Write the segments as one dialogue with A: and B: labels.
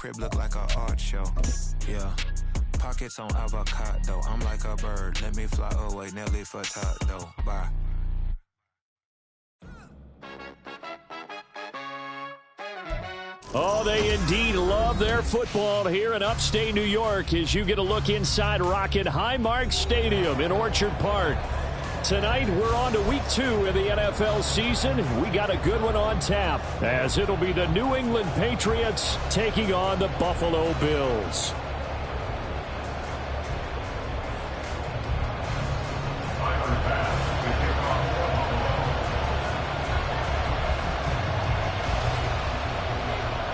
A: crib look like an art show. Yeah. Pockets on avocado. I'm like a bird. Let me fly away. Nelly Furtado. Bye.
B: Oh, they indeed love their football here in upstate New York as you get a look inside Rocket Highmark Stadium in Orchard Park. Tonight, we're on to week 2 of the NFL season. We got a good one on tap as it'll be the New England Patriots taking on the Buffalo Bills.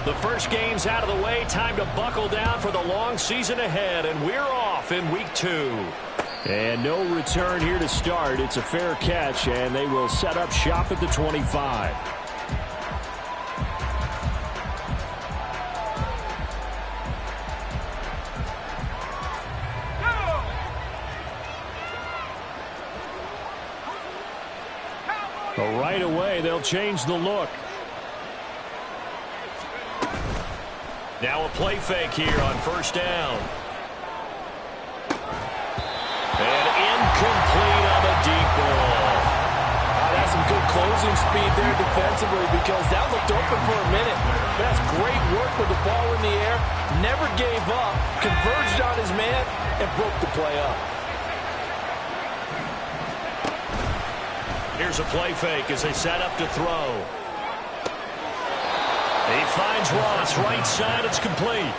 B: The first game's out of the way. Time to buckle down for the long season ahead, and we're off in week 2. And no return here to start. It's a fair catch, and they will set up shop at the 25. But right away, they'll change the look. Now a play fake here on first down. And incomplete on the deep ball.
C: That's some good closing speed there defensively because that looked open for a minute. That's great work with the ball in the air. Never gave up. Converged on his man and broke the play up.
B: Here's a play fake as they set up to throw. He finds Ross right side. It's complete.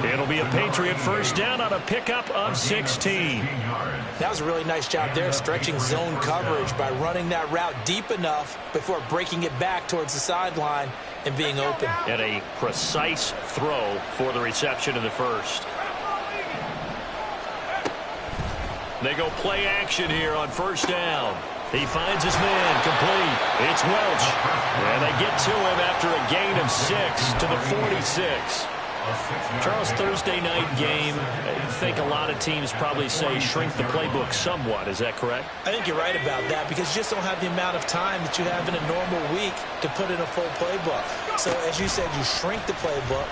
B: It'll be a Patriot first down on a pickup of 16.
C: That was a really nice job there, stretching zone coverage by running that route deep enough before breaking it back towards the sideline and being open.
B: And a precise throw for the reception in the first. They go play action here on first down. He finds his man, complete. It's Welch. And they get to him after a gain of 6 to the 46. Charles, Thursday night game, I think a lot of teams probably say shrink the playbook somewhat. Is that correct?
C: I think you're right about that because you just don't have the amount of time that you have in a normal week to put in a full playbook. So, as you said, you shrink the playbook,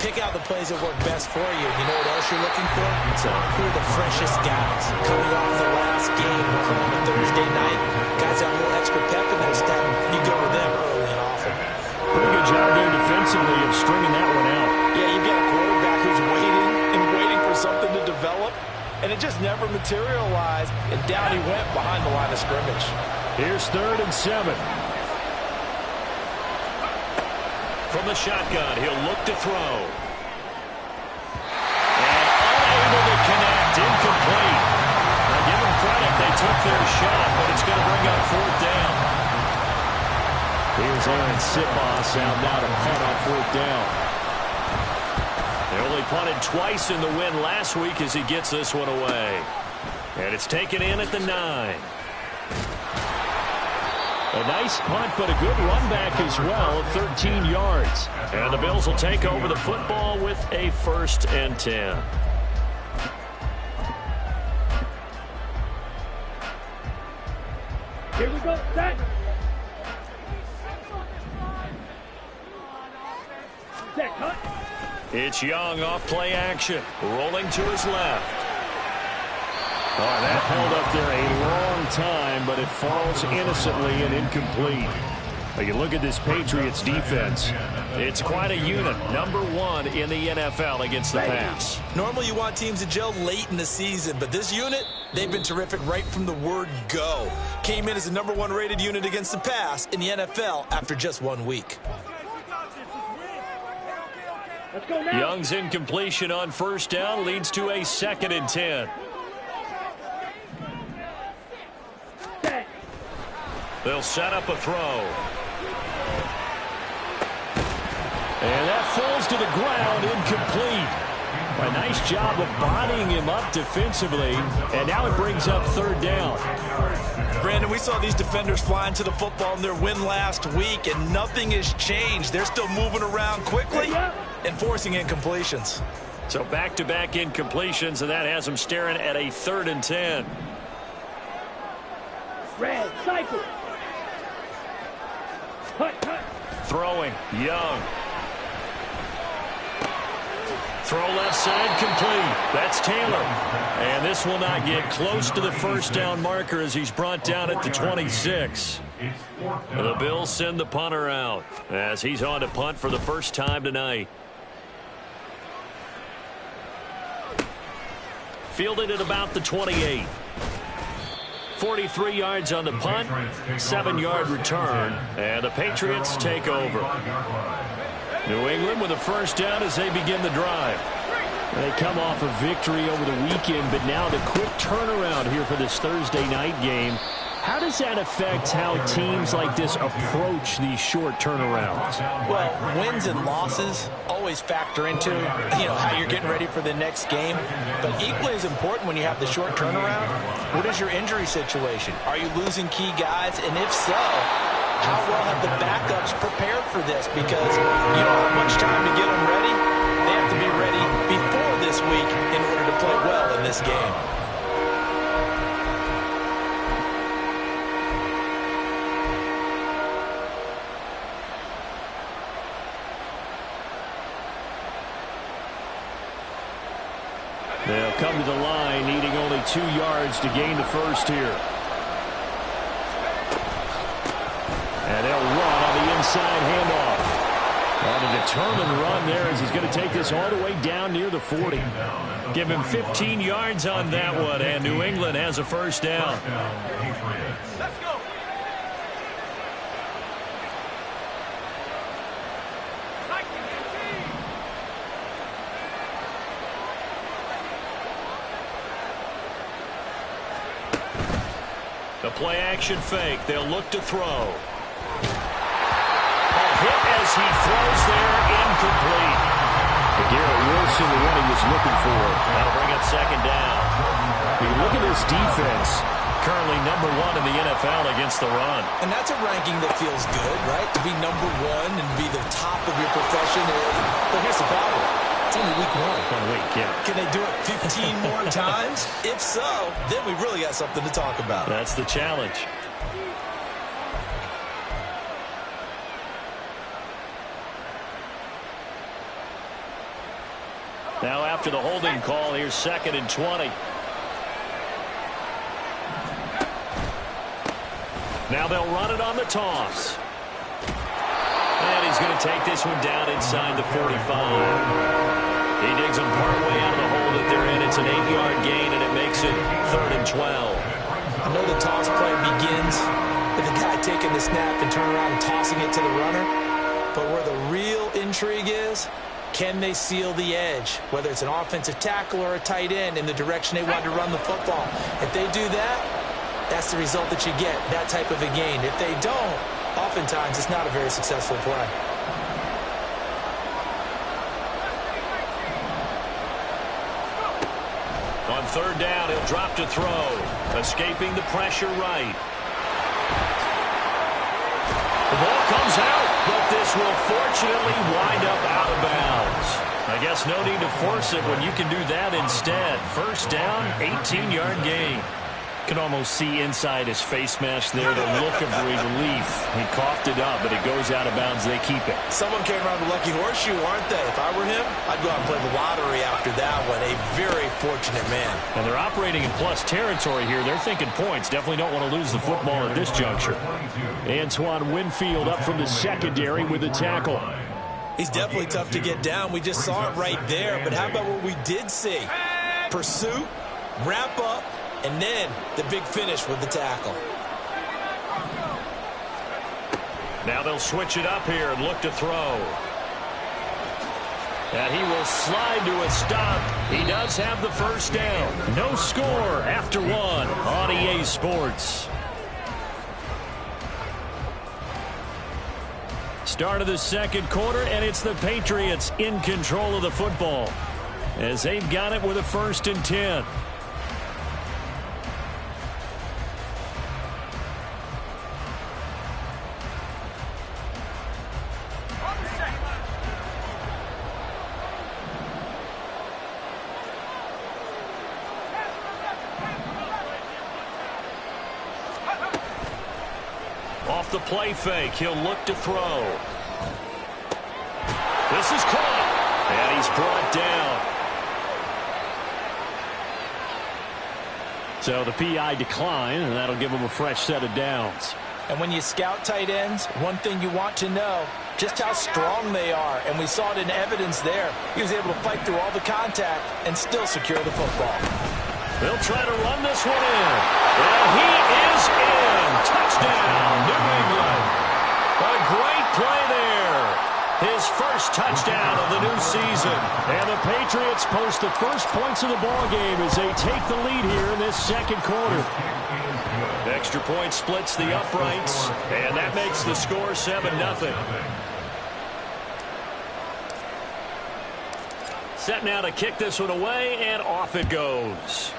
C: pick out the plays that work best for you. You know what else you're looking for? Who are the freshest guys coming off the last game playing on Thursday night? Guys have a little extra pep in their step. You go with them early and often.
B: Pretty good job there defensively of stringing that one out.
C: Yeah, you've got a quarterback who's waiting and waiting for something to develop, and it just never materialized, and down he went behind the line of scrimmage.
B: Here's 3rd and 7. From the shotgun, he'll look to throw. And unable to connect, incomplete. Now give them credit, they took their shot, but it's going to bring up 4th down. Here's Aaron Sitbos out now to punt on 4th down. They only punted twice in the win last week as he gets this one away. And it's taken in at the 9. A nice punt, but a good run back as well of 13 yards. And the Bills will take over the football with a 1st and 10.
D: Here we go, set. Set, cut.
B: It's Young off play action, rolling to his left. Oh, that held up there a long time, but it falls innocently and incomplete. But you look at this Patriots defense. It's quite a unit. Number 1 in the NFL against the pass.
C: Normally you want teams to gel late in the season, but this unit, they've been terrific right from the word go. Came in as the number 1 rated unit against the pass in the NFL after just 1 week.
B: Young's incompletion on first down leads to a 2nd and 10. They'll set up a throw. And that falls to the ground, incomplete. A nice job of bodying him up defensively, and now it brings up 3rd down.
C: Brandon, we saw these defenders flying to the football in their win last week, and nothing has changed. They're still moving around quickly and forcing incompletions.
B: So back-to-back incompletions, and that has them staring at a 3rd and 10.
D: Red, cycle. Cut.
B: Throwing, Young. Throw left side complete. That's Taylor. And this will not get close to the first down marker as he's brought down at the 26. The Bills send the punter out as he's on to punt for the first time tonight. Fielded at about the 28. 43 yards on the punt, 7-yard return, and the Patriots take over. New England with a first down as they begin the drive. They come off a victory over the weekend, but now the quick turnaround here for this Thursday night game. How does that affect how teams like this approach these short turnarounds?
C: Well, wins and losses always factor into, how you're getting ready for the next game. But equally as important when you have the short turnaround, what is your injury situation? Are you losing key guys? And if so, how well have the backups prepared for this? Because you don't have much time to get them ready. They have to be ready before this week in order to play well in this game.
B: They'll come to the line, needing only 2 yards to gain the first here. And they'll run on the inside handoff. On a determined run there as he's going to take this all the way down near the 40. Give him 15 yards on that one, and New England has a first down.
D: Let's go.
B: The play-action fake. They'll look to throw. A hit as he throws there, incomplete. Garrett Wilson, the one he was looking for. That'll bring up second down. You look at this defense. Currently number 1 in the NFL against the run.
C: And that's a ranking that feels good, right? To be number 1 and be the top of your profession. But here's the problem. It's only week 1.
B: Week, yeah.
C: Can they do it 15 more times? If so, then we really got something to talk about.
B: That's the challenge. Now after the holding call, here's 2nd and 20. Now they'll run it on the toss. And he's going to take this one down inside the 45. He digs him partway out of the hole that they're in. It's an 8-yard gain, and it makes it 3rd and 12.
C: I know the toss play begins with the guy taking the snap and turning around and tossing it to the runner. But where the real intrigue is, can they seal the edge, whether it's an offensive tackle or a tight end, in the direction they want to run the football? If they do that, that's the result that you get, that type of a gain. If they don't, oftentimes it's not a very successful play.
B: On 3rd down, he'll drop to throw. Escaping the pressure right. The ball comes out, but this will fortunately wind up out of bounds. I guess no need to force it when you can do that instead. First down, 18-yard gain. Can almost see inside his face mask there the look of relief. He coughed it up, but it goes out of bounds. They keep it.
C: Someone came around the lucky horseshoe, aren't they? If I were him, I'd go out and play the lottery after that one. A very fortunate man.
B: And they're operating in plus territory here. They're thinking points. Definitely don't want to lose the football at this juncture. Antoine Winfield up from the secondary with the tackle.
C: He's definitely tough to get down. We just saw it right there. But how about what we did see? Pursuit, wrap up, and then the big finish with the tackle.
B: Now they'll switch it up here and look to throw. And he will slide to a stop. He does have the first down. No score after 1 on EA Sports. Start of the 2nd quarter, and it's the Patriots in control of the football as they've got it with a 1st and 10. Off the play fake, he'll look to throw. This is caught. And he's brought down. So the PI decline, and that'll give him a fresh set of downs.
C: And when you scout tight ends, one thing you want to know, just how strong they are. And we saw it in evidence there. He was able to fight through all the contact and still secure the football.
B: They'll try to run this one in. And he is in. Touchdown, New England. A great play there. His first touchdown of the new season. And the Patriots post the first points of the ball game as they take the lead here in this second quarter. Extra point splits the uprights, and that makes the score 7-0. Set now to kick this one away, and off it goes.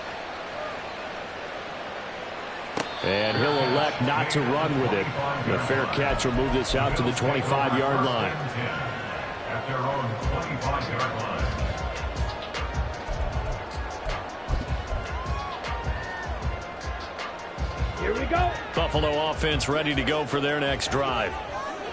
B: And he'll elect not to run with it. The fair catch will move this out to the 25-yard line.
D: At their own 25-yard line.
E: Here we go.
B: Buffalo offense ready to go for their next drive.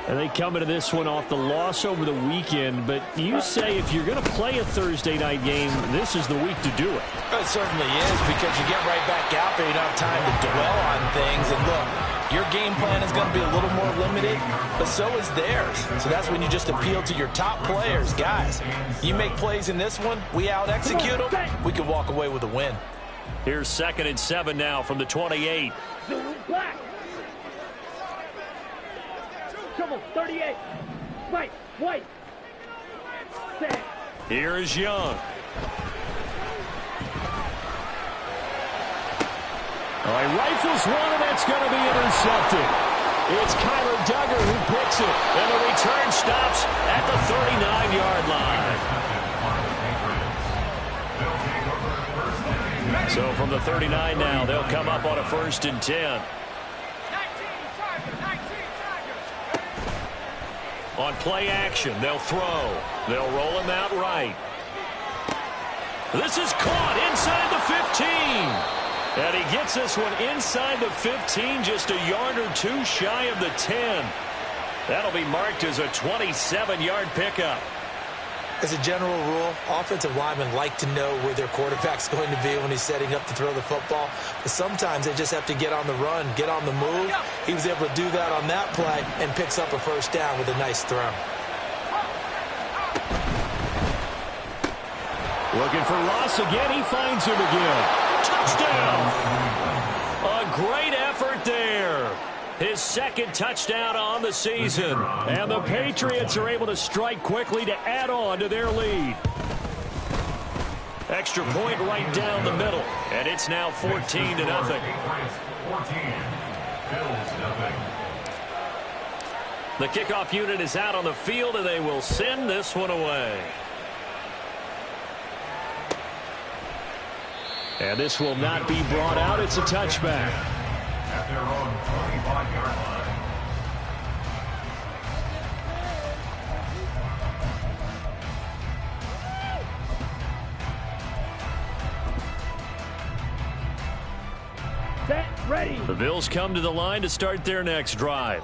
B: And they come into this one off the loss over the weekend, but you say if you're going to play a Thursday night game, this is the week to do it.
C: It certainly is, because you get right back out there. You don't have time to dwell on things. And look, your game plan is going to be a little more limited, but so is theirs. So that's when you just appeal to your top players. Guys, you make plays in this one, we out-execute them, we can walk away with a win.
B: Here's 2nd and 7 now from the 28.
E: Black. Trouble, 38. White. Set.
B: Here is Young. Oh, he rifles one, and that's going to be intercepted. It's Kyler Duggar who picks it, and the return stops at the 39-yard line. So from the 39 now, they'll come up on a 1st and 10. On play action, they'll throw. They'll roll him out right. This is caught inside the 15. And he gets this one inside the 15, just a yard or two shy of the 10. That'll be marked as a 27-yard pickup.
C: As a general rule, offensive linemen like to know where their quarterback's going to be when he's setting up to throw the football. But sometimes they just have to get on the run, get on the move. He was able to do that on that play and picks up a first down with a nice throw.
B: Looking for Ross again. He finds him again. Touchdown! A great effort there. His 2nd touchdown on the season. And the Patriots are able to strike quickly to add on to their lead. Extra point right down the middle. And it's now 14-0.
D: 14. Bills, nothing.
B: The kickoff unit is out on the field, and they will send this one away. And this will not be brought out. It's a touchback.
D: At their own 25-yard line.
E: Set. Ready.
B: The Bills come to the line to start their next drive.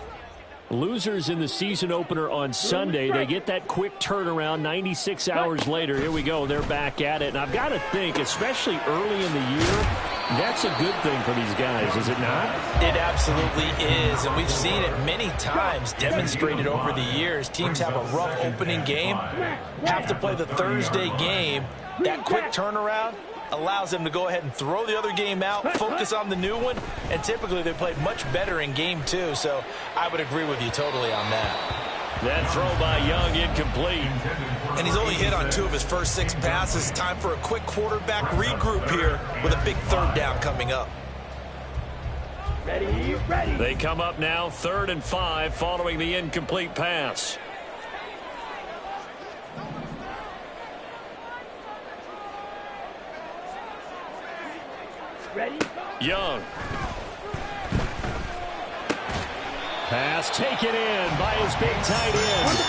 B: Losers in the season opener on Sunday. They get that quick turnaround 96 hours later. Here we go. They're back at it. And I've got to think, especially early in the year, that's a good thing for these guys, is it not?
C: It absolutely is, and we've seen it many times demonstrated over the years. Teams have a rough opening game, have to play the Thursday game. That quick turnaround allows them to go ahead and throw the other game out, focus on the new one, and typically they play much better in game 2, so I would agree with you totally on that.
B: That throw by Young incomplete.
C: And he's only hit on 2 of his first 6 passes. Time for a quick quarterback regroup here with a big 3rd down coming up.
E: Ready.
B: They come up now 3rd and 5 following the incomplete pass.
E: Ready.
B: Young. Pass taken in by his big tight end.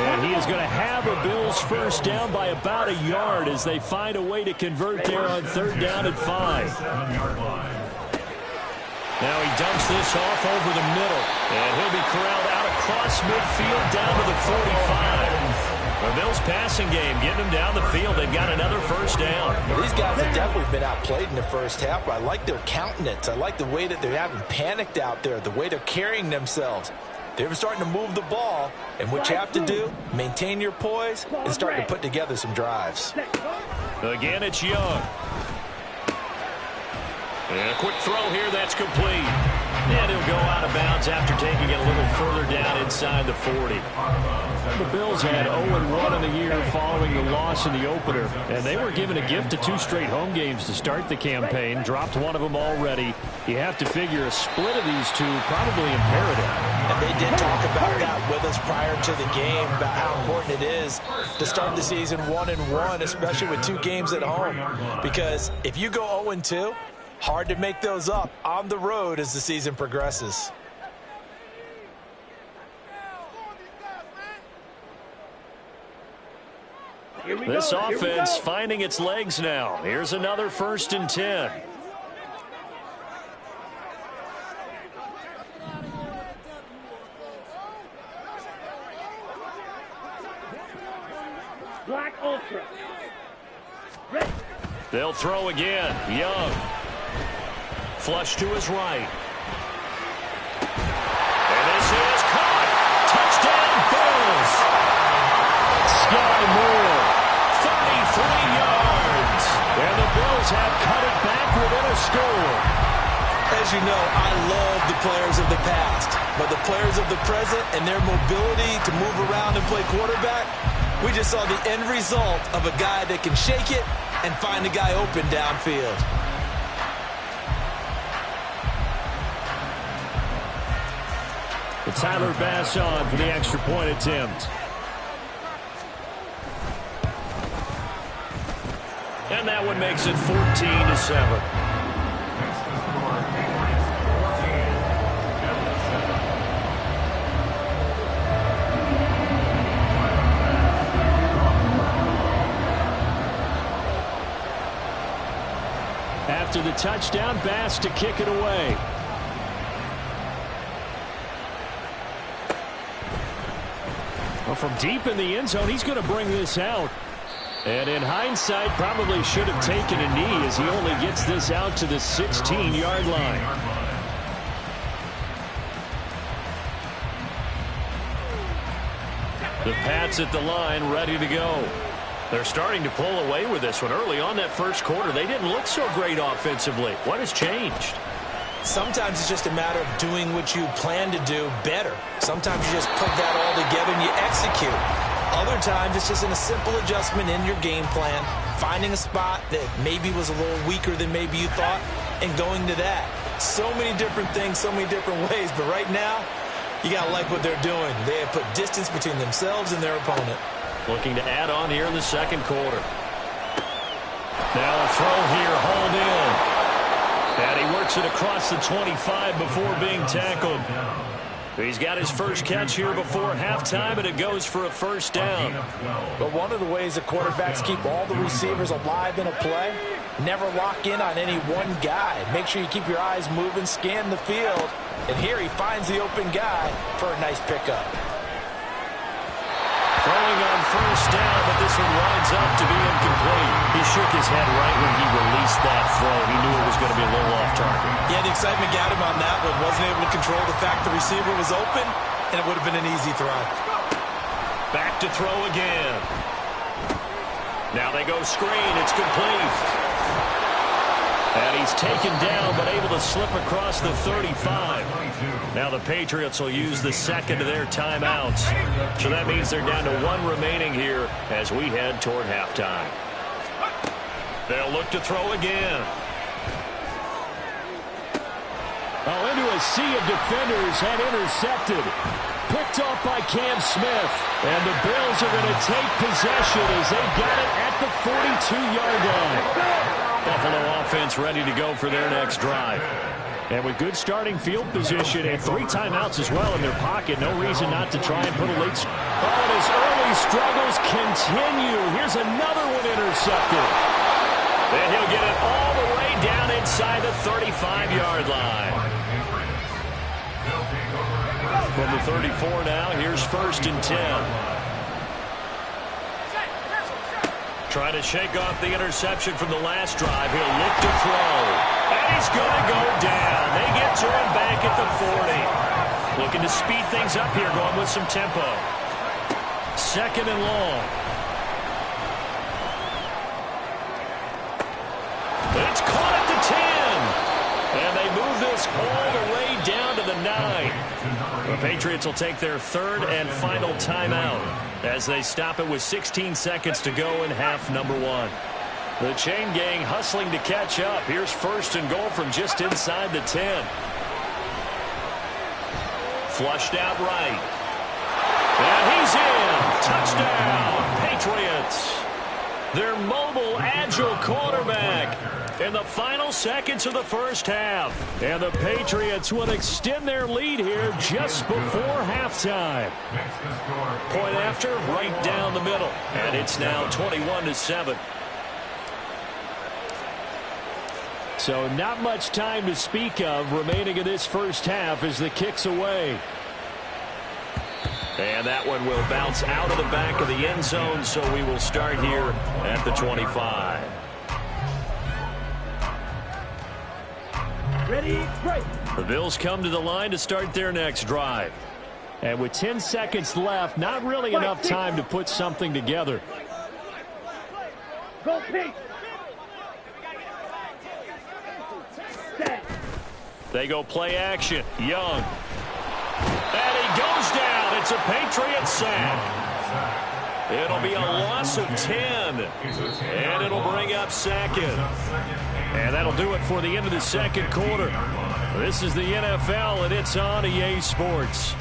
B: And he is going to have a Bills first down by about a yard as they find a way to convert there on 3rd down and 5. Now he dumps this off over the middle. And he'll be corralled out across midfield down to the 45. The Bills passing game, getting them down the field. They've got another first down.
C: Well, these guys have definitely been outplayed in the first half, but I like their countenance. I like the way that they haven't panicked out there, the way they're carrying themselves. They're starting to move the ball, and what you have to do, maintain your poise and start to put together some drives.
B: Again, it's Young. And a quick throw here that's complete. And he'll go out of bounds after taking it a little further down inside the 40. The Bills had 0-1 in the year following the loss in the opener. And they were given a gift of 2 straight home games to start the campaign. Dropped one of them already. You have to figure a split of these two probably imperative.
C: And they did talk about that with us prior to the game, about how important it is to start the season 1-1, especially with 2 games at home. Because if you go 0-2, hard to make those up on the road as the season progresses.
B: This offense finding its legs now. Here's another 1st and 10.
E: Black Ultra. Ready.
B: They'll throw again. Young. Flush to his right. And this is caught. Touchdown, Bills. Sky Moore, 33 yards. And the Bills have cut it back within a score.
C: As you know, I love the players of the past, but the players of the present and their mobility to move around and play quarterback, we just saw the end result of a guy that can shake it and find the guy open downfield.
B: Tyler Bass on for the extra point attempt. And that one makes it 14-7. After the touchdown, Bass to kick it away. Well, from deep in the end zone, he's going to bring this out. And in hindsight, probably should have taken a knee as he only gets this out to the 16-yard line. The Pats at the line, ready to go. They're starting to pull away with this one. Early on that first quarter, they didn't look so great offensively. What has changed?
C: Sometimes it's just a matter of doing what you plan to do better. Sometimes you just put that all together and you execute. Other times it's just in a simple adjustment in your game plan, finding a spot that maybe was a little weaker than maybe you thought, and going to that. So many different things, so many different ways, but right now, you got to like what they're doing. They have put distance between themselves and their opponent.
B: Looking to add on here in the second quarter. Now a throw here, hauled in. And he works it across the 25 before being tackled. He's got his first catch here before halftime, and it goes for a first down.
C: But one of the ways the quarterbacks keep all the receivers alive in a play, never lock in on any one guy. Make sure you keep your eyes moving, scan the field. And here he finds the open guy for a nice pickup.
B: Throwing on first down, but this one winds up to be incomplete. He shook his head right when he released that throw. He knew it was going to be a little off target.
C: Yeah, the excitement got him on that one. Wasn't able to control the fact the receiver was open, and it would have been an easy throw.
B: Back to throw again. Now they go screen. It's complete. And he's taken down, but able to slip across the 35. Now the Patriots will use the second of their timeouts. So that means they're down to 1 remaining here as we head toward halftime. They'll look to throw again.
E: Oh, into a sea of defenders and intercepted. Picked off by Cam Smith. And the Bills are going to take possession as they've got it at the 42-yard line.
B: Buffalo offense ready to go for their next drive. And with good starting field position and 3 timeouts as well in their pocket, no reason not to try and put a late...
E: Oh, and his early struggles continue. Here's another one intercepted.
B: And he'll get it all the way down inside the 35-yard line. From the 34 now, here's 1st and 10. Trying to shake off the interception from the last drive. He'll look to throw. And he's going to go down. They get to him back at the 40. Looking to speed things up here, going with some tempo. 2nd and long. It's caught at the 10. And they move this all the way down to the 9. The Patriots will take their 3rd and final timeout as they stop it with 16 seconds to go in half number 1. The chain gang hustling to catch up. Here's 1st and goal from just inside the 10. Flushed out right. And he's in. Touchdown, Patriots. Their mobile, agile quarterback in the final seconds of the first half. And the Patriots will extend their lead here just before halftime. Point after, right down the middle. And it's now 21-7. So not much time to speak of remaining in this first half as the kick's away. And that one will bounce out of the back of the end zone, so we will start here at the 25.
E: Ready, break.
B: The Bills come to the line to start their next drive.
E: And with 10 seconds left, not really enough time to put something together.
F: Go, Pete.
B: They go play action. Young. And he goes down. It's a Patriot sack. It'll be a loss of 10. And it'll bring up 2nd. And that'll do it for the end of the second quarter. This is the NFL, and it's on EA Sports.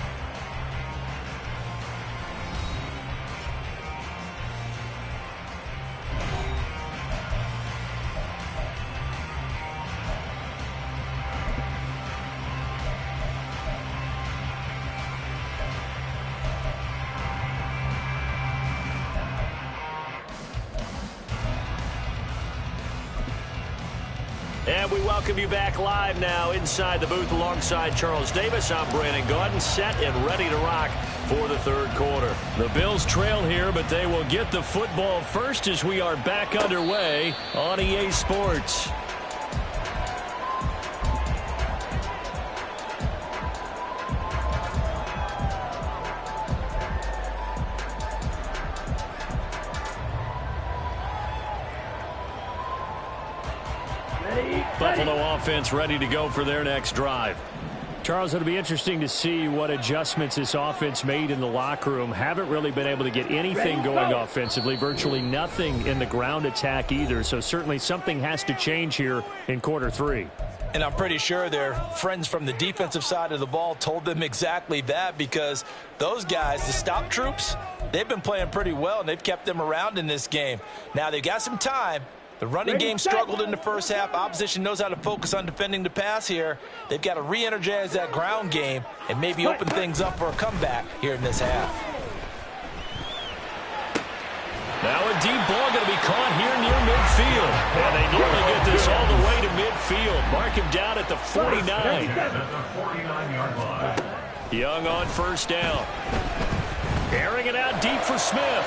B: And we welcome you back live now inside the booth alongside Charles Davis. I'm Brandon Gaudin, set and ready to rock for the third quarter.
E: The Bills trail here, but they will get the football first as we are back underway on EA Sports. Buffalo offense ready to go for their next drive. Charles, it'll be interesting to see what adjustments this offense made in the locker room. Haven't really been able to get anything going offensively, virtually nothing in the ground attack either. So certainly something has to change here in quarter 3.
C: And I'm pretty sure their friends from the defensive side of the ball told them exactly that, because those guys, the stop troops, they've been playing pretty well, and they've kept them around in this game. Now they've got some time. The running game struggled in the first half. Opposition knows how to focus on defending the pass here. They've got to re-energize that ground game and maybe open things up for a comeback here in this half.
B: Now a deep ball going to be caught here near midfield. And they nearly get this all the way to midfield. Mark him down at the 49.
D: At the 49-yard line.
B: Young on first down. Airing it out deep for Smith.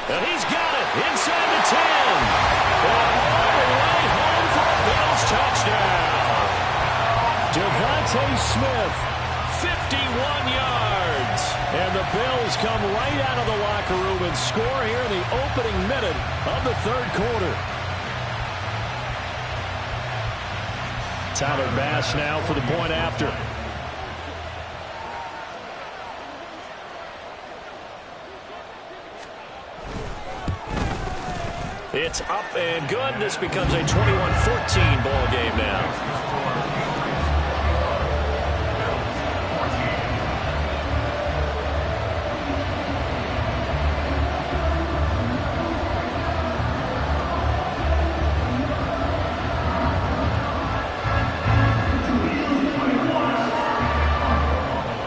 B: And he's got it inside the 10. And all the way home for a Bills touchdown.
E: Devontae Smith,
B: 51 yards.
E: and the Bills come right out of the locker room and score here in the opening minute of the third quarter. Tyler Bass now for the point after.
B: It's up and good. This becomes a 21-14 ball game now.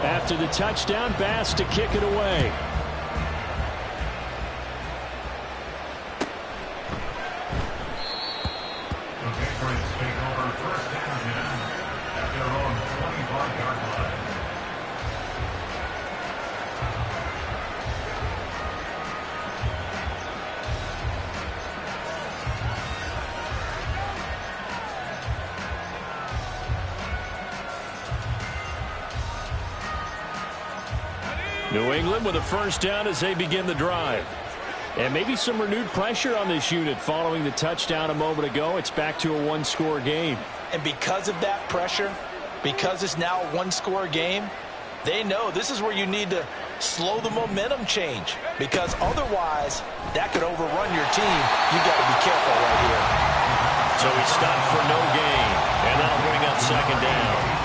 E: After the touchdown, Bass to kick it away.
B: New England with a first down as they begin the drive. And maybe some renewed pressure on this unit following the touchdown a moment ago. It's back to a one-score game.
C: And because of that pressure, because it's now a one-score game, they know this is where you need to slow the momentum change, because otherwise that could overrun your team. You got to be careful right here.
B: So he stopped for no gain, and that'll bring up second down.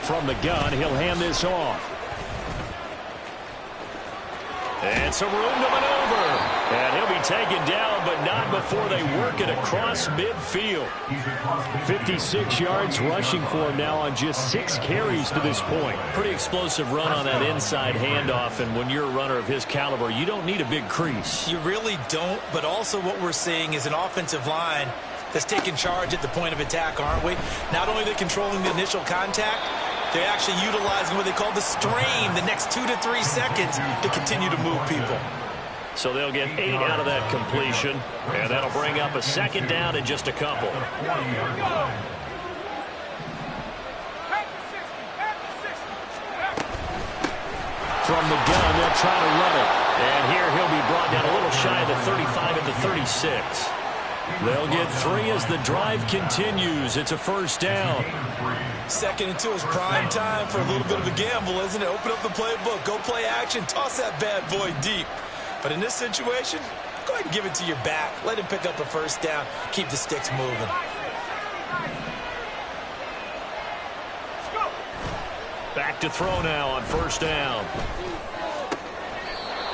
B: From the gun, he'll hand this off. And some room to maneuver. And he'll be taken down, but not before they work it across midfield. 56 yards rushing for him now on just 6 carries to this point. Pretty explosive run on that inside handoff, and when you're a runner of his caliber, you don't need a big crease.
C: You really don't, but also what we're seeing is an offensive line that's taking charge at the point of attack, aren't we? Not only are they controlling the initial contact, they're actually utilizing what they call the strain the next 2 to 3 seconds to continue to move people.
B: So they'll get 8 out of that completion, and that'll bring up a second down in just a couple. From the gun, they'll try to run it. And here he'll be brought down a little shy of the 35 at the 36. They'll get 3 as the drive continues. It's a first down.
C: 2nd and 2 is prime time for a little bit of a gamble, isn't it? Open up the playbook, go play action, toss that bad boy deep. But in this situation, go ahead and give it to your back. Let him pick up a first down. Keep the sticks moving.
B: Back to throw now on first down.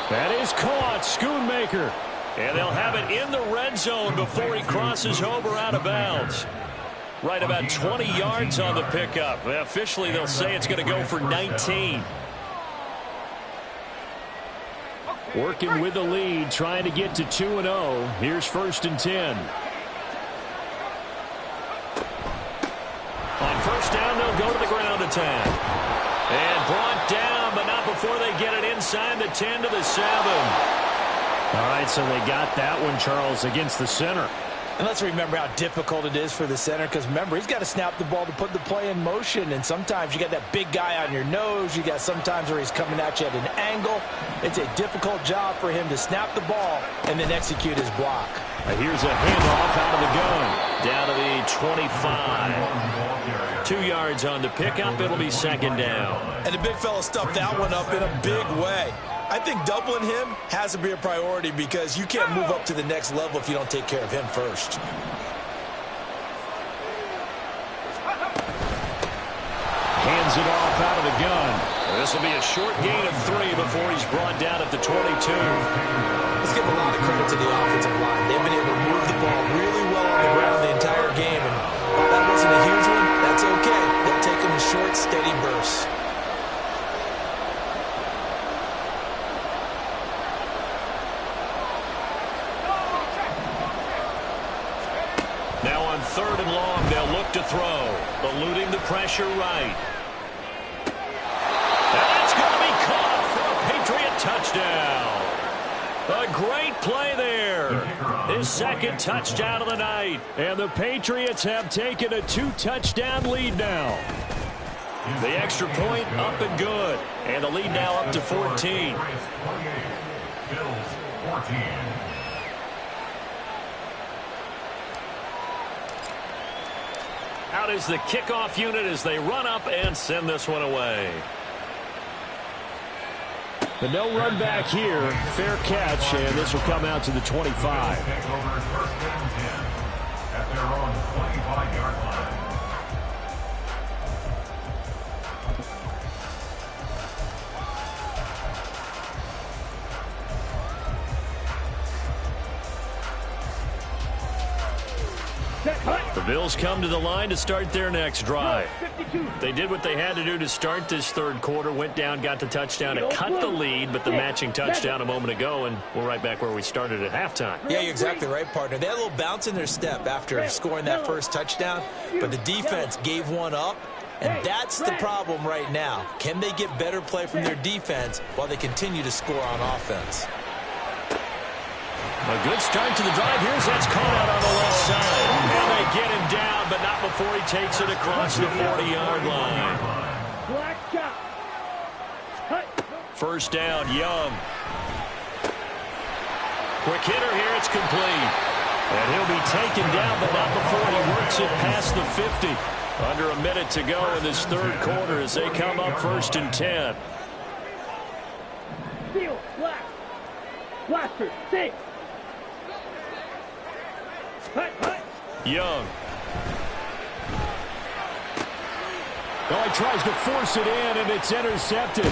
B: That is caught. Schoonmaker. And they'll have it in the red zone before he crosses over out of bounds. Right about 20 yards on the pickup. Officially, they'll say it's going to go for 19. Working with the lead, trying to get to 2-0. Here's 1st and 10. On first down, they'll go to the ground attack. And brought down, but not before they get it inside the 10 to the 7. All right, so they got that one, Charles, against the center.
C: And let's remember how difficult it is for the center, because remember, he's got to snap the ball to put the play in motion, and sometimes you got that big guy on your nose. You got sometimes where he's coming at you at an angle. It's a difficult job for him to snap the ball and then execute his block.
B: Here's a handoff out of the gun. Down to the 25. 2 yards on the pickup. It'll be second down.
C: And the big fella stuffed that one up in a big way. I think doubling him has to be a priority, because you can't move up to the next level if you don't take care of him first.
B: Hands it off out of the gun. This will be a short gain of 3 before he's brought down at the 22.
C: Let's give a lot of credit to the offensive line. They've been able to move the ball really well on the ground the entire game. And while that wasn't a huge one, that's okay. They'll take them in short, steady bursts.
B: Now on 3rd and long, they'll look to throw. Eluding the pressure right. And that's going to be caught for a Patriot touchdown. A great play there. His 2nd touchdown of the night. And the Patriots have taken a 2-touchdown lead now. The extra point up and good. And the lead now up to 14.
D: Bills 14.
B: Out is the kickoff unit as they run up and send this one away. But no run back here. Fair catch, and this will come out to the 25.
D: Take over 1st and 10 at their own 25-yard line.
B: The Bills come to the line to start their next drive. They did what they had to do to start this 3rd quarter, went down, got the touchdown to cut the lead, but the matching touchdown a moment ago, and we're right back where we started at halftime.
C: Yeah, you're exactly right, partner. They had a little bounce in their step after scoring that first touchdown, but the defense gave one up, and that's the problem right now. Can they get better play from their defense while they continue to score on offense?
B: A good start to the drive. Here's that's caught out on the left side. And they get him down, but not before he takes it across the 40-yard line. First down, Young. Quick hitter here. It's complete. And he'll be taken down, but not before he works it past the 50. Under a minute to go in this third quarter as they come up 1st and 10.
F: Blaster, six.
B: Young.
E: Oh, he tries to force it in, and it's intercepted.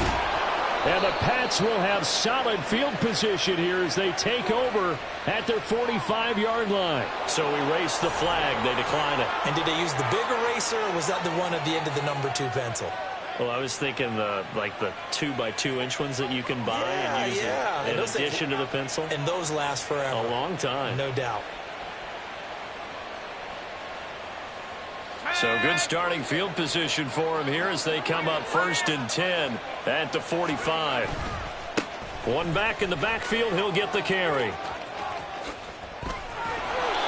E: And the Pats will have solid field position here as they take over at their 45-yard line.
B: So erase the flag. They decline it.
C: And did they use the big eraser, or was that the one at the end of the number 2 pencil?
B: Well, I was thinking the 2x2-inch ones that you can buy and use in addition to the pencil.
C: And those last forever.
B: A long time.
C: No doubt.
B: So good starting field position for him here as they come up 1st and 10 at the 45. One back in the backfield. He'll get the carry.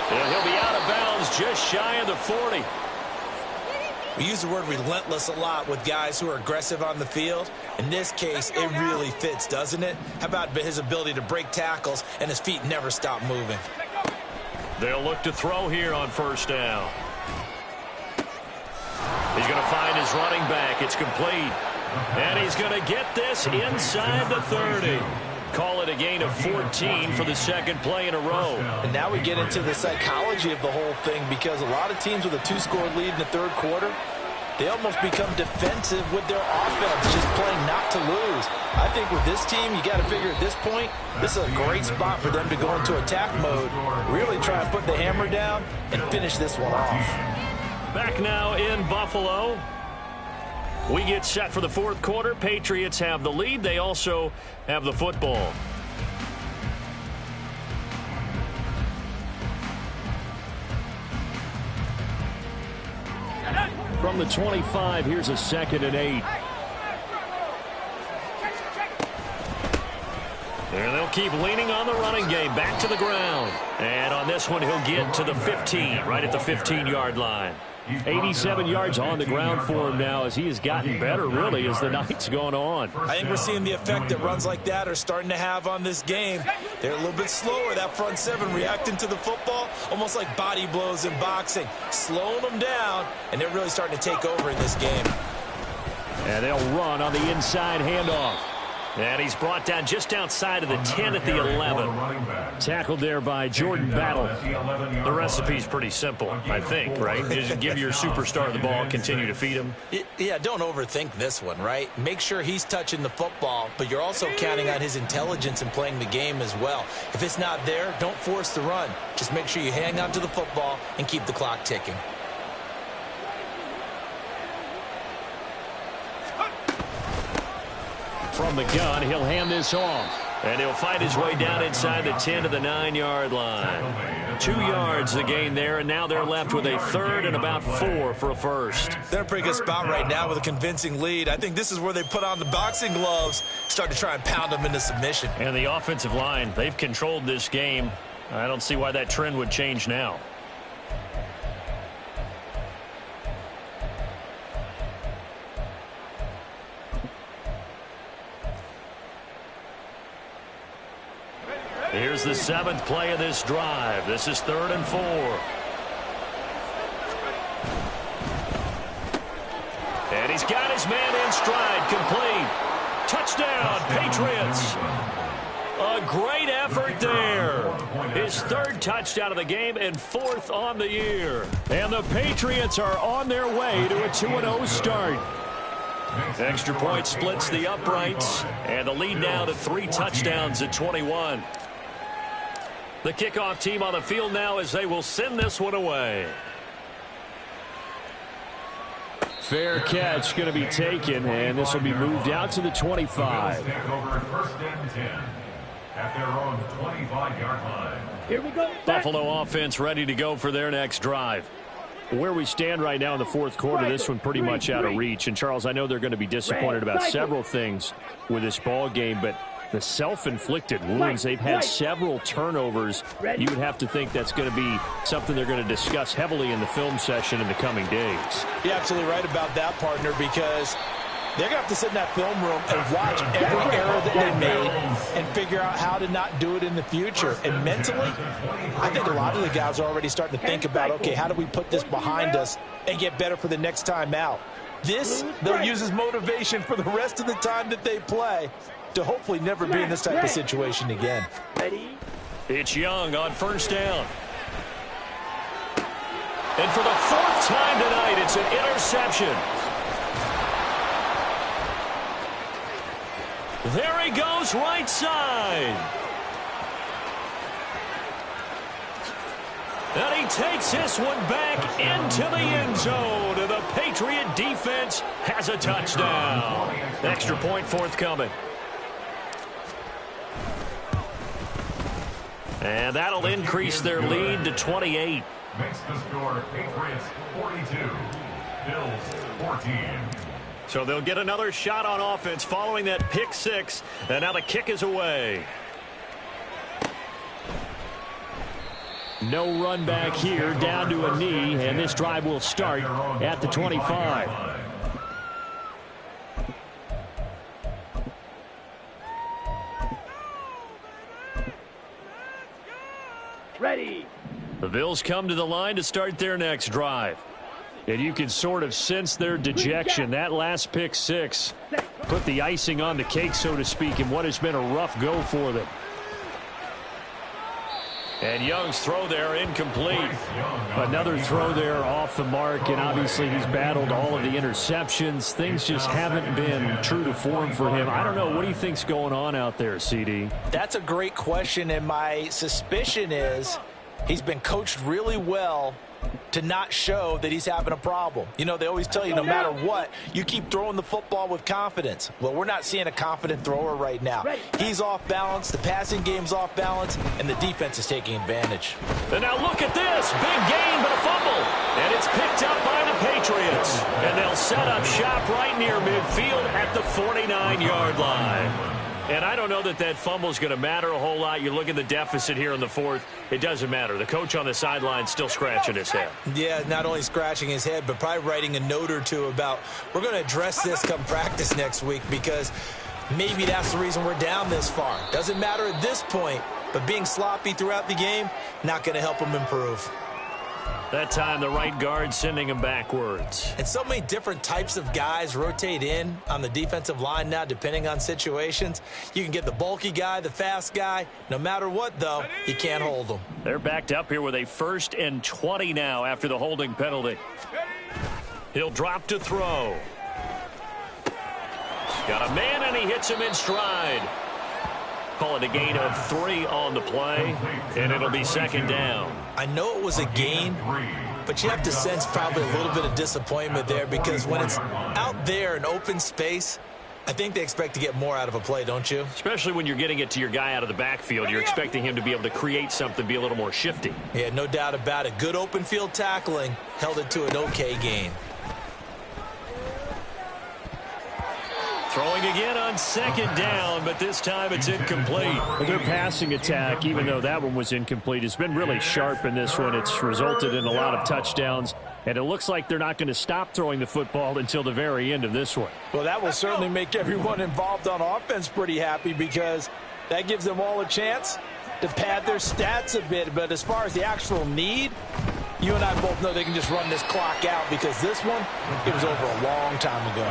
B: And he'll be out of bounds just shy of the 40.
C: We use the word relentless a lot with guys who are aggressive on the field. In this case, it really fits, doesn't it? How about his ability to break tackles and his feet never stop moving?
B: They'll look to throw here on 1st down. He's going to find his running back. It's complete. And he's going to get this inside the 30. Call it a gain of 14 for the second play in a row.
C: And now we get into the psychology of the whole thing, because a lot of teams with a 2-score lead in the third quarter, they almost become defensive with their offense, just playing not to lose. I think with this team, you got to figure at this point, this is a great spot for them to go into attack mode, really try and put the hammer down and finish this one off.
B: Back now in Buffalo. We get set for the fourth quarter. Patriots have the lead. They also have the football.
E: From the 25, here's a 2nd and 8.
B: And they'll keep leaning on the running game. Back to the ground. And on this one, he'll get to the 15, right at the 15-yard line.
E: 87 yards on the ground for him now as he has gotten better, really, as the night's gone on.
C: I think we're seeing the effect that runs like that are starting to have on this game. They're a little bit slower, that front seven, reacting to the football, almost like body blows in boxing, slowing them down, and they're really starting to take over in this game.
E: And they'll run on the inside handoff.
B: And he's brought down just outside of the 10 at the 11.
E: Tackled there by Jordan Battle.
B: The recipe's pretty simple, I think, right? Just give your superstar the ball, continue to feed him.
C: Yeah, don't overthink this one, right? Make sure he's touching the football, but you're also counting on his intelligence in playing the game as well. If it's not there, don't force the run. Just make sure you hang on to the football and keep the clock ticking.
E: From the gun, he'll hand this off.
B: And he'll fight his way down inside the 10 to the 9-yard line. 2 yards the gain there, and now they're left with a 3rd and about 4 for a first.
C: They're in a pretty good spot right now with a convincing lead. I think this is where they put on the boxing gloves, start to try and pound them into submission.
B: And the offensive line, they've controlled this game. I don't see why that trend would change now. Here's the 7th play of this drive. This is 3rd and 4. And he's got his man in stride, complete. Touchdown, Patriots. A great effort there. His 3rd touchdown of the game and 4th on the year.
E: And the Patriots are on their way to a 2-0 start.
B: Extra point splits the uprights, and the lead now to 3 touchdowns at 21. The kickoff team on the field now as they will send this one away.
E: Fair catch going to be taken, and this will be moved out to the 25.
F: Here we go.
B: Buffalo offense ready to go for their next drive.
E: Where we stand right now in the fourth quarter, this one pretty much out of reach. And, Charles, I know they're going to be disappointed about several things with this ball game, but
B: The self-inflicted wounds. They've had several turnovers. You would have to think that's going to be something they're going to discuss heavily in the film session in the coming days.
C: You're absolutely right about that, partner, because they're going to have to sit in that film room and watch every error that they made and figure out how to not do it in the future. And mentally, I think a lot of the guys are already starting to think about, okay, how do we put this behind us and get better for the next time out? This, they'll use as motivation for the rest of the time that they play to hopefully never be in this type of situation again.
B: It's Young on first down. And for the fourth time tonight, it's an interception. There he goes, right side. And he takes this one back into the end zone. And the Patriot defense has a touchdown. Extra point forthcoming. And that'll increase their lead to 28.
D: Makes the score Patriots 42, Bills 14.
B: So they'll get another shot on offense following that pick six. And now the kick is away. No run back here, down to a knee, and this drive will start at the 25.
F: Ready.
B: The Bills come to the line to start their next drive. And you can sort of sense their dejection. That last pick six put the icing on the cake, so to speak, in what has been a rough go for them. And Young's throw there incomplete. Another throw there off the mark, and obviously he's battled all of the interceptions. Things just haven't been true to form for him. I don't know. What do you think's going on out there, CD?
C: That's a great question, and my suspicion is he's been coached really well to not show that he's having a problem. You know, they always tell you no matter what, you keep throwing the football with confidence. Well, we're not seeing a confident thrower right now. He's off balance, the passing game's off balance, and the defense is taking advantage.
B: And now look at this. Big gain, but a fumble. And it's picked up by the Patriots. And they'll set up shop right near midfield at the 49-yard line. And I don't know that that fumble is going to matter a whole lot. You look at the deficit here in the fourth. It doesn't matter. The coach on the sideline still scratching his head.
C: Yeah, not only scratching his head, but probably writing a note or two about we're going to address this come practice next week because maybe that's the reason we're down this far. Doesn't matter at this point, but being sloppy throughout the game, not going to help him improve.
B: That time, the right guard sending him backwards.
C: And so many different types of guys rotate in on the defensive line now, depending on situations. You can get the bulky guy, the fast guy. No matter what, though, you can't hold them.
B: They're backed up here with a 1st and 20 now after the holding penalty. He'll drop to throw. Got a man, and he hits him in stride. Call it a gain of 3 on the play, and it'll be 2nd down.
C: I know it was a gain, but you have to sense probably a little bit of disappointment there because when it's out there in open space, I think they expect to get more out of a play, don't you?
B: Especially when you're getting it to your guy out of the backfield. You're expecting him to be able to create something, be a little more shifty.
C: Yeah, no doubt about it. Good open field tackling held it to an okay gain.
B: Throwing again on 2nd down, but this time it's incomplete. Their passing attack, even though that one was incomplete, has been really sharp in this one. It's resulted in a lot of touchdowns, and it looks like they're not going to stop throwing the football until the very end of this one.
C: Well, that will certainly make everyone involved on offense pretty happy because that gives them all a chance to pad their stats a bit. But as far as the actual need, you and I both know they can just run this clock out because this one, it was over a long time ago.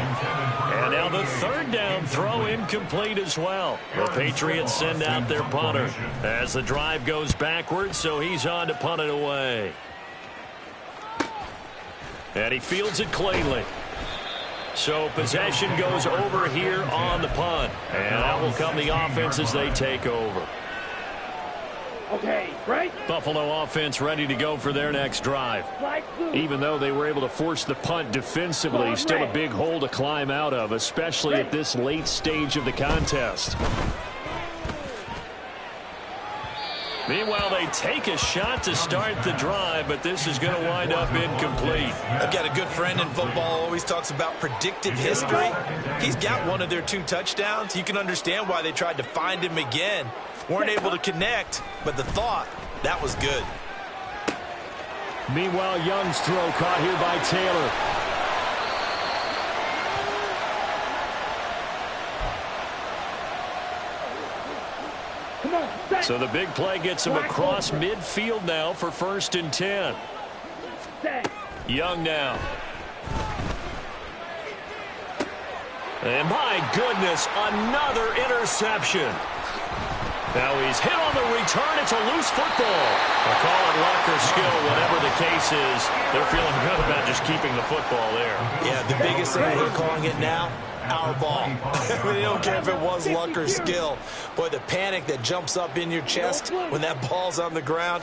B: And now the 3rd down throw incomplete as well. The Patriots send out their punter as the drive goes backwards, so he's on to punt it away. And he fields it cleanly. So possession goes over here on the punt. And out will come the offense as they take over.
F: Okay, right.
B: Buffalo offense ready to go for their next drive. Even though they were able to force the punt defensively, still a big hole to climb out of, especially at this late stage of the contest. Meanwhile, they take a shot to start the drive, but this is going to wind up incomplete.
C: I've got a good friend in football, always talks about predictive history. He's got one of their 2 touchdowns. You can understand why they tried to find him again. Weren't able to connect, but the thought, that was good.
B: Meanwhile, Young's throw caught here by Taylor. So the big play gets him across midfield now for 1st and 10. Young now. And my goodness, another interception. Now he's hit on the return. It's a loose football. I'll call it luck or skill, whatever the case is. They're feeling good about just keeping the football there.
C: Yeah, the biggest thing they're calling it now, our ball. They don't care if it was luck or skill. Boy, the panic that jumps up in your chest when that ball's on the ground,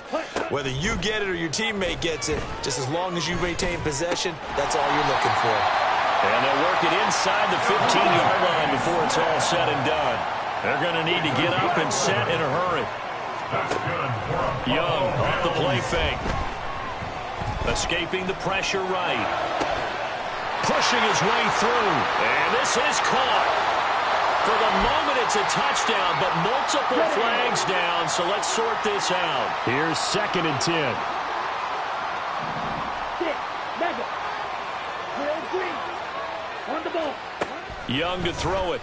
C: whether you get it or your teammate gets it, just as long as you maintain possession, that's all you're looking for.
B: And they'll work it inside the 15-yard line before it's all said and done. They're going to need to get up and set in a hurry. Young off the play fake. Escaping the pressure right. Pushing his way through. And this is caught. For the moment, it's a touchdown, but multiple flags down, so let's sort this out. Here's 2nd and 10.
F: On the ball.
B: Young to throw it.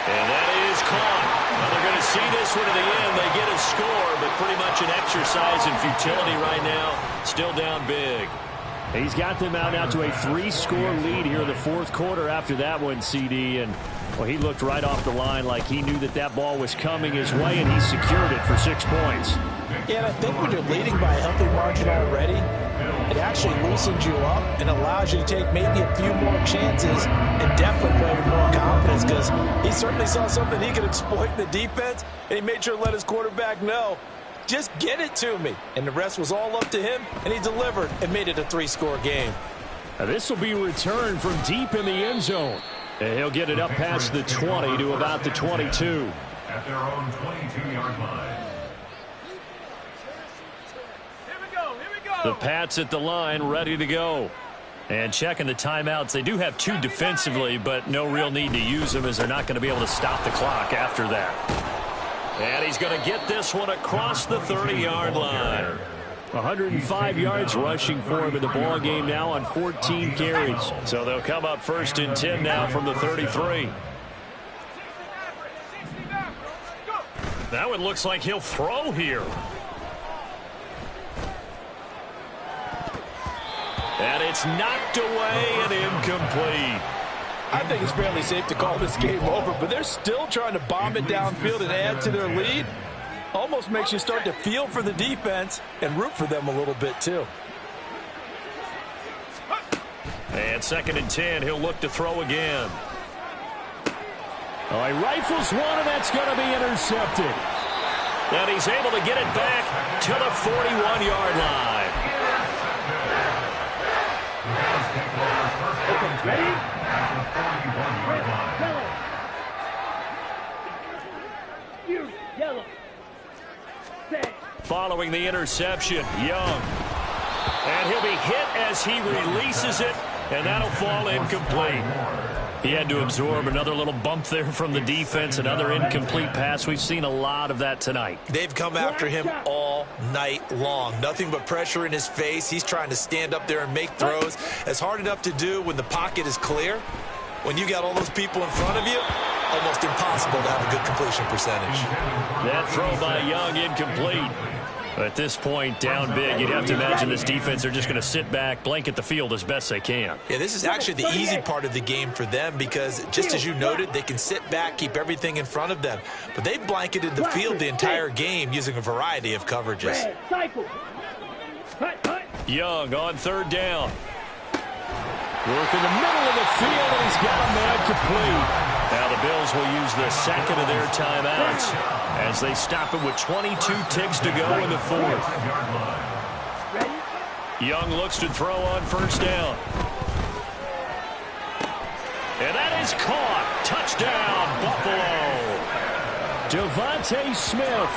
B: And that is caught. Well, they're going to see this one to the end. They get a score, but pretty much an exercise in futility right now. Still down big. He's got them out now to a 3-score lead here in the 4th quarter after that one, CD. And, well, he looked right off the line like he knew that that ball was coming his way, and he secured it for 6 points.
C: Yeah, and I think when you're leading by a healthy margin already, it actually loosens you up and allows you to take maybe a few more chances and definitely play with more confidence, because he certainly saw something he could exploit in the defense, and he made sure to let his quarterback know, just get it to me. And the rest was all up to him, and he delivered and made it a 3-score game.
B: Now this will be returned from deep in the end zone. And he'll get it up past the 20 to about the 22.
D: At their own 22-yard line.
B: The Pats at the line, ready to go. And checking the timeouts. They do have 2 defensively, but no real need to use them as they're not going to be able to stop the clock after that. And he's going to get this one across the 30-yard line. 105 yards rushing for him in the ball game now on 14 carries. So they'll come up 1st and 10 now from the 33. That one looks like he'll throw here. And it's knocked away and incomplete.
C: I think it's fairly safe to call this game over, but they're still trying to bomb it downfield and add to their lead. Almost makes you start to feel for the defense and root for them a little bit too.
B: And 2nd and 10, he'll look to throw again. Oh, he rifles one, and that's going to be intercepted. And he's able to get it back to the 41-yard line.
F: Ready? Yellow.
B: Following the interception, Young. And he'll be hit as he releases it, and that'll fall incomplete. He had to absorb another little bump there from the defense, another incomplete pass. We've seen a lot of that tonight.
C: They've come after him all night long. Nothing but pressure in his face. He's trying to stand up there and make throws. It's hard enough to do when the pocket is clear. When you got all those people in front of you, almost impossible to have a good completion percentage.
B: That throw by Young incomplete. At this point, down big, you'd have to imagine this defense, they're just going to sit back, blanket the field as best they can.
C: Yeah, this is actually the easy part of the game for them because, just as you noted, they can sit back, keep everything in front of them. But they've blanketed the field the entire game using a variety of coverages.
B: Young on 3rd down. Work in the middle of the field, and he's got a man complete. Now the Bills will use the 2nd of their timeouts as they stop it with 22 ticks to go in the 4th. Young looks to throw on 1st down. And that is caught. Touchdown, Buffalo. DeVonta Smith.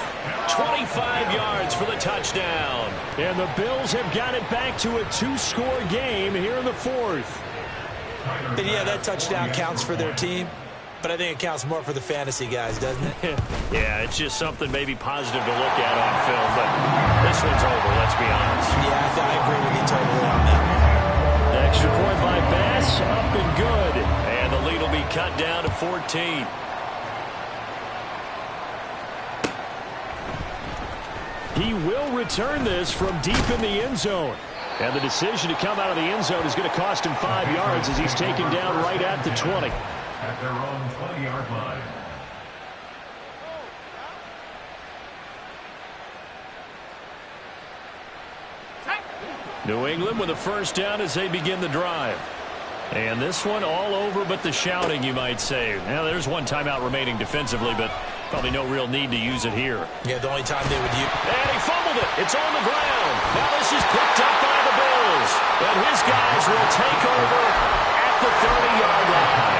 E: 25 yards for the touchdown.
B: And the Bills have got it back to a 2-score game here in the fourth.
C: And yeah, that touchdown counts for their team, but I think it counts more for the fantasy guys, doesn't it?
B: Yeah, it's just something maybe positive to look at on film, but this one's over, let's be honest.
C: Yeah, I agree with you totally on that one.
B: Extra point by Bass, up and good. And the lead will be cut down to 14. He will return this from deep in the end zone. And the decision to come out of the end zone is going to cost him 5 yards as he's taken down right at the 20.
D: At their own 20-yard line.
B: New England with a first down as they begin the drive. And this one all over but the shouting, you might say. Now, there's one timeout remaining defensively, but probably no real need to use it here.
C: Yeah, the only time they would use...
B: And he fumbled it. It's on the ground. Now this is picked up by the Bills. And his guys will take over at the 30-yard line.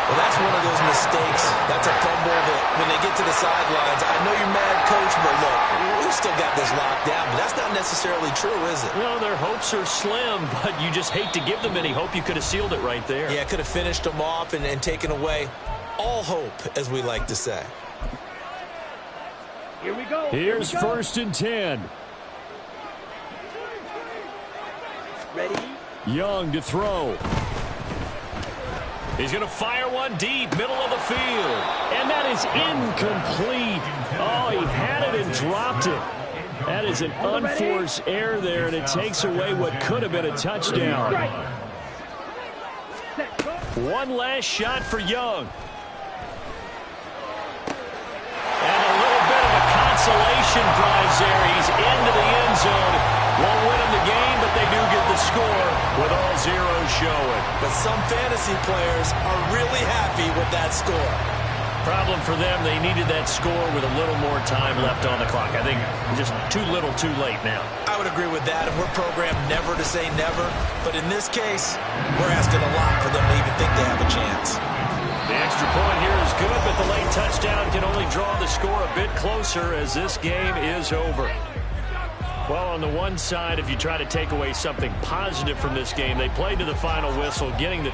C: Well, that's one of those mistakes. That's a fumble that when they get to the sidelines, I know you're mad, Coach, but look, we've still got this locked down. But that's not necessarily true, is it?
B: Well, their hopes are slim, but you just hate to give them any hope. You could have sealed it right there.
C: Yeah, could have finished them off and taken away all hope, as we like to say.
F: Here we go.
B: Here's first and 10.
F: Ready?
B: Young to throw. He's going to fire one deep, middle of the field. And that is incomplete. Oh, he had it and dropped it. That is an unforced error there, and it takes away what could have been a touchdown. One last shot for Young. And a little bit of a consolation prize there. He's into the end zone. Won't win him the game, but they do get the score with all zeros showing.
C: But some fantasy players are really happy with that score.
B: Problem for them, they needed that score with a little more time left on the clock. I think just too little, too late now.
C: I would agree with that, and we're programmed never to say never. But in this case, we're asking a lot for them to even think they have a chance.
B: The extra point here is good, but the late touchdown can only draw the score a bit closer as this game is over. Well, on the one side, if you try to take away something positive from this game, they played to the final whistle, getting the